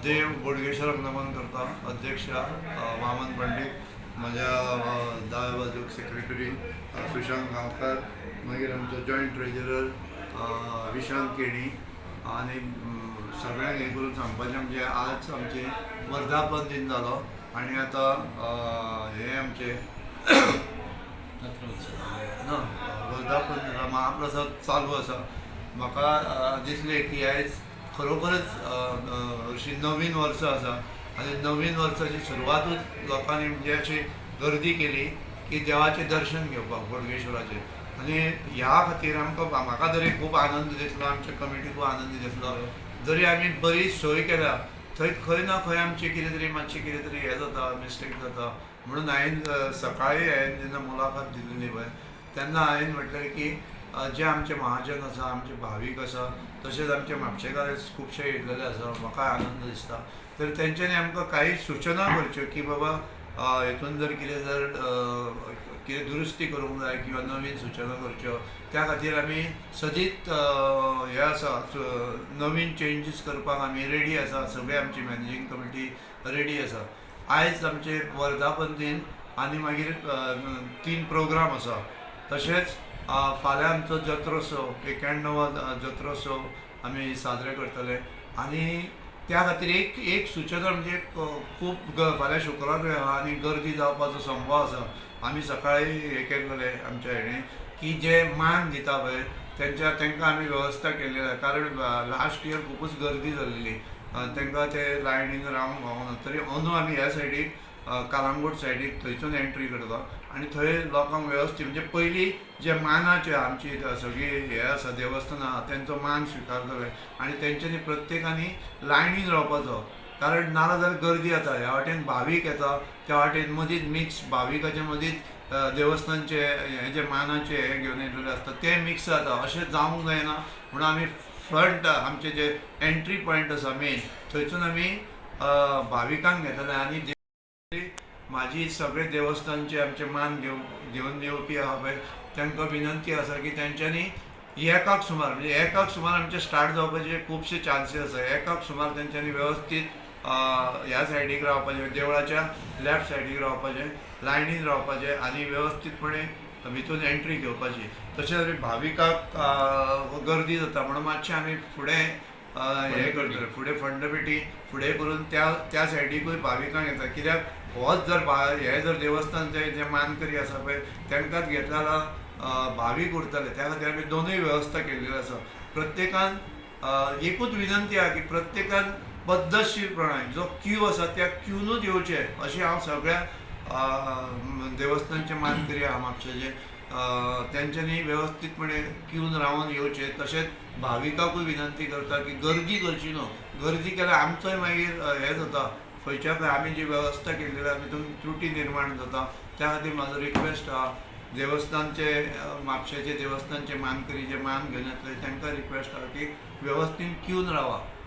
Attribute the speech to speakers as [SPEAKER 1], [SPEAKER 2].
[SPEAKER 1] देव बोडगेश्वराक नमन करता. अध्यक्ष वामन पंडित, माझ्या दाव्या बाजूक सेक्रेटरी सुशांत गांवकार, मागीर आमचो जॉयंट ट्रेजरर विशांत केणी आनी सगळ्यांक हें करून सांगपाचें म्हणजे आज आमचे वर्धापन दिन जालो आनी आतां हें आमचें वर्धापन दिना महाप्रसाद चालू आसा. म्हाका दिसलें की आयज खरोखरच अशी नवीन वर्स आसा आनी नवीन वर्साची सुरवातूच लोकांनी म्हणजे अशी गर्दी केली की देवाचें दर्शन घेवपाक बोडगेश्वराचें. आनी ह्या खातीर आमकां म्हाका तरी खूब आनंद दिसलो, आमच्या कमिटीकूय आनंद दिसलो. जरी आमी बरी सोय केल्या थंय खंय ना खंय आमची कितें तरी मातशी कितें तरी हें जाता, मिस्टेक जाता. म्हणून हांवें सकाळी जेन्ना मुलाखत दिल्ली पळय तेन्ना हांवें म्हटलें की जे आमचे महाजन आसा, आमचे भावीक आसा, तशेंच आमचे म्हापशेकार खुबशे येयलेले आसा. म्हाका आनंद दिसता. तर तेंच्यांनी आमकां काही सुचना करच्यो की बाबा हेतून जर कितें दुरुस्ती करूंक जाय किंवा नवीन सुचना करच्यो. त्या खातीर आमी सदीत हे आसा, नवीन चेंजीस करपाक आमी रेडी आसा. सगळे आमची मॅनेजींग कमिटी रेडी आसा. आयज आमचे वर्धापन दिन आनी मागीर 3 प्रोग्राम आसा. तशेंच फाल्यां आमचो जत्रोत्सव 91वा जत्रोत्सव आमी साजरे करतले. आनी त्या खातीर एक सूचना म्हणजे खूब फाल्यां शुक्रारूय आसा आनी गर्दी जावपाचो संभव आसा. आमी सकाळीं हें केल्लें आमच्या हेणें की जे मान दिता पळय तांकां आमी वेवस्था केल्ली आसा. कारण लास्ट इयर खुबूच गर्दी जाल्ली, तांकां ते लायनीन रावंक गावना. तरी अंदू आमी ह्या सायडीक कालांगूट सायडीक थंयसून एंट्री करता आनी थंय लोकांक वेवस्थीत म्हणजे पयलीं जे मानाचे आमची सगळी हे आसा देवस्थानां आसा तेंचो मान स्विकारतले आनी तेंच्यांनी प्रत्येकानी लायनीन रावपाचो. कारण नाजाल्यार जाल्यार गर्दी जाता. ह्या वाटेन भावीक येता, त्या वाटेन मदींच मिक्स भाविकाच्या मदींच देवस्थानचे हे जे मानाचे हे घेवन येयलेले आसता ते मिक्स जाता. अशें जावंक जायना म्हणून आमी फ्रंट आमचे जे एंट्री पॉयंट आसा मेन थंयसून आमी भाविकांक घेतले. आनी म्हाजी सगळे देवस्थानचे आमचे मान घेवन येवपी आहा पळय तांकां विनंती आसा की तेंच्यांनी 1 सुमार म्हणजे 1 सुमार आमचे स्टार्ट जावपाचे खुबशे चान्सीस आसा. 1 सुमार तेंच्यांनी वेवस्थीत ह्या सायडीक रावपाचें, देवळाच्या लेफ्ट सायडीक रावपाचें, लायनीन रावपाचें आनी वेवस्थीतपणे भितून एंट्री घेवपाची. तशेंच भाविकाक गर्दी जाता म्हणून मातशें आमी फुडें हें करतले, फुडें फंडपेटी फुडें करून त्या सायडीकूय भाविकांक येता. कित्याक होच जर हे जर देवस्थान जे मानकरी आसा पळय तांकांच घेतले जाल्यार भावीक उरतले. त्या खातीर आमी दोनूय वेवस्था केल्ली आसा. प्रत्येकान एकूच विनंती आहा की प्रत्येकान पद्दतशीरपणान जो क्यू आसा त्या क्यूनूच येवचे अशी हांव सगळ्या देवस्थानचे मानकरी आहा म्हापशेचे तेंच्यांनी वेवस्थीतपणे क्यून रावन येवचे. तशेंच भाविकाकूय विनंती करता की गर्दी करची न्हू. गर्दी केल्यार आमचोय मागीर हें जाता, खंयच्या खंय आमी जी वेवस्था केल्ली आसा तितून त्रुटी निर्माण जाता. त्या खातीर म्हाजो रिक्वेस्ट आहा देवस्थानचे म्हापशेचे देवस्थानचे मानकरी जे मान घेवन येतले तांकां रिक्वेस्ट आहा की वेवस्थीत क्यून रावा.